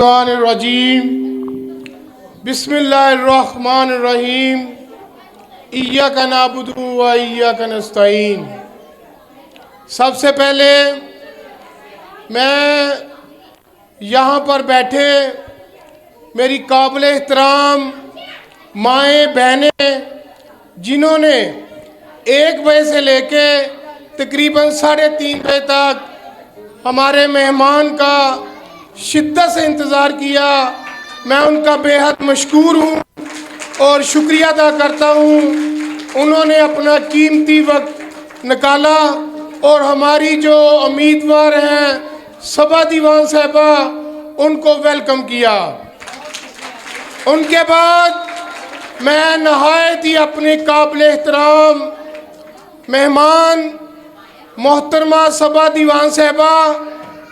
रजीम बिस्मिल्लाहिर्रहमानिर्रहीम इय्याका नअबुदु व इय्याका नस्तईन। सबसे पहले मैं यहाँ पर बैठे मेरी काबिल एहतराम माएँ बहनें जिन्होंने 1 बजे से लेके तकरीबन 3:30 बजे तक हमारे मेहमान का शिद्दत से इंतज़ार किया, मैं उनका बेहद मशकूर हूँ और शुक्रिया अदा करता हूँ। उन्होंने अपना कीमती वक्त निकाला और हमारी जो उम्मीदवार हैं सबा दीवान साहिबा उनको वेलकम किया। उनके बाद मैं नहायत ही अपने काबिल एहतराम मेहमान मोहतरमा सबा दीवान साहिबा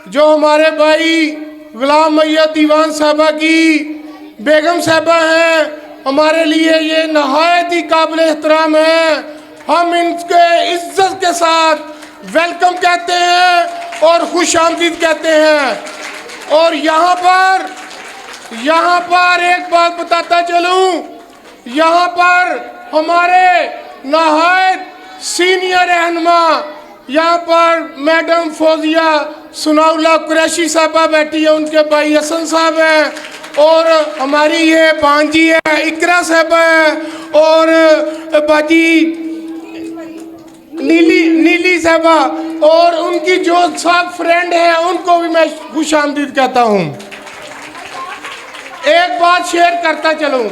जो हमारे भाई गुलाम मैयत दीवान साहिबा की बेगम साहिबा हैं, हमारे लिए ये नहायत ही काबिल एहतराम है। हम इनके इज्जत के साथ वेलकम कहते हैं और खुश आमदीद कहते हैं। और यहाँ पर एक बात बताता चलूँ, यहाँ पर हमारे नहायत सीनियर रहनुमा यहाँ पर मैडम फौजिया सुनाउल्लाह कुरैशी साहबा बैठी है, उनके भाई हसन साहब हैं और हमारी ये भांजी है इकरा साहबा है और बाजी नीली साहबा और उनकी जो सब फ्रेंड है उनको भी मैं खुश आमदीद कहता हूँ। एक बात शेयर करता चलूँ,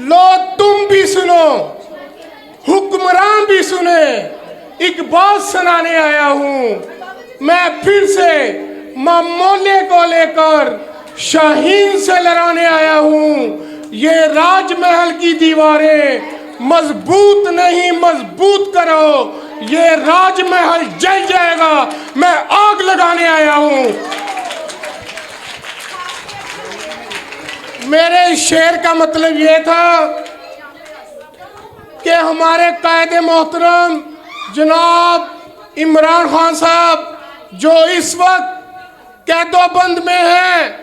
लो तुम भी सुनो हुक्मरान भी सुने, एक बात सुनाने आया हूँ मैं फिर से मामूले को लेकर शाहीन से लड़ाने आया हूँ। ये राजमहल की दीवारें मजबूत नहीं मजबूत करो, ये राजमहल जल जाएगा, मैं आग लगाने आया हूँ। मेरे शेर का मतलब ये था कि हमारे कायदे मोहतरम जनाब इमरान खान साहब जो इस वक्त कैदोबंद में हैं,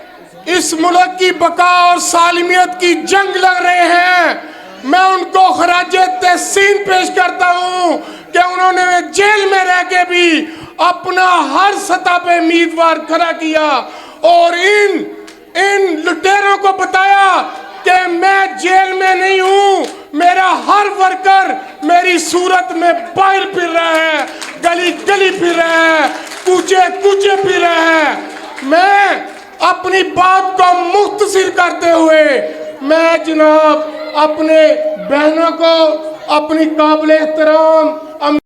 इस मुल्क की बका और सालिमियत की जंग लड़ रहे हैं, मैं उनको खराजे तहसीन पेश करता हूँ कि उन्होंने जेल में रह के भी अपना हर सतह पे उम्मीदवार खड़ा किया और इन लुटेरों को बताया कि मैं जेल में नहीं हूँ, मेरा हर वर्कर मेरी सूरत में बाहर फिर रहा है, गली गली फिर रहा है, कूचे कूचे फिर रहा है। मैं अपनी बात को मुख्तसर करते हुए मैं जनाब अपने बहनों को अपनी काबिल एहतराम